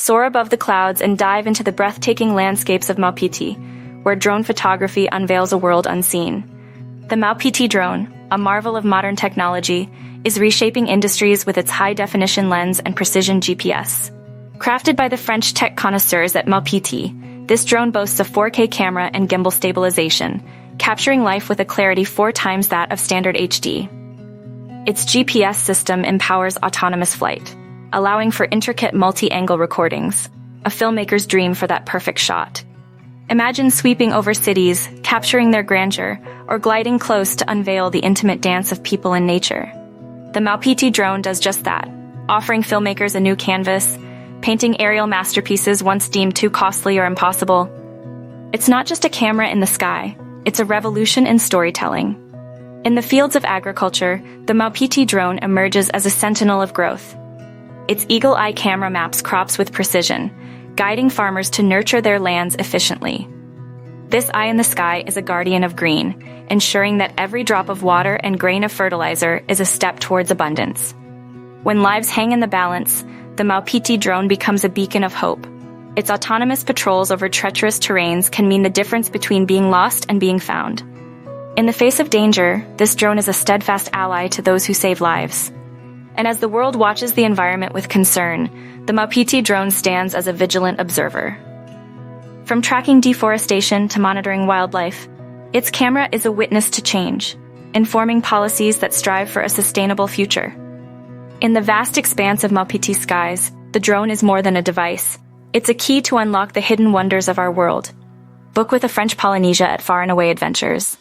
Soar above the clouds and dive into the breathtaking landscapes of Maupiti, where drone photography unveils a world unseen. The Maupiti drone, a marvel of modern technology, is reshaping industries with its high-definition lens and precision GPS. Crafted by the French tech connoisseurs at Maupiti, this drone boasts a 4K camera and gimbal stabilization, capturing life with a clarity 4 times that of standard HD. Its GPS system empowers autonomous flight, allowing for intricate multi-angle recordings, a filmmaker's dream for that perfect shot. Imagine sweeping over cities, capturing their grandeur, or gliding close to unveil the intimate dance of people and nature. The Maupiti drone does just that, offering filmmakers a new canvas, painting aerial masterpieces once deemed too costly or impossible. It's not just a camera in the sky, it's a revolution in storytelling. In the fields of agriculture, the Maupiti drone emerges as a sentinel of growth. Its eagle-eye camera maps crops with precision, guiding farmers to nurture their lands efficiently. This eye in the sky is a guardian of green, ensuring that every drop of water and grain of fertilizer is a step towards abundance. When lives hang in the balance, the Maupiti drone becomes a beacon of hope. Its autonomous patrols over treacherous terrains can mean the difference between being lost and being found. In the face of danger, this drone is a steadfast ally to those who save lives. And as the world watches the environment with concern, the Maupiti drone stands as a vigilant observer. From tracking deforestation to monitoring wildlife, its camera is a witness to change, informing policies that strive for a sustainable future. In the vast expanse of Maupiti skies, the drone is more than a device. It's a key to unlock the hidden wonders of our world. Book with a French Polynesia at Far and Away Adventures.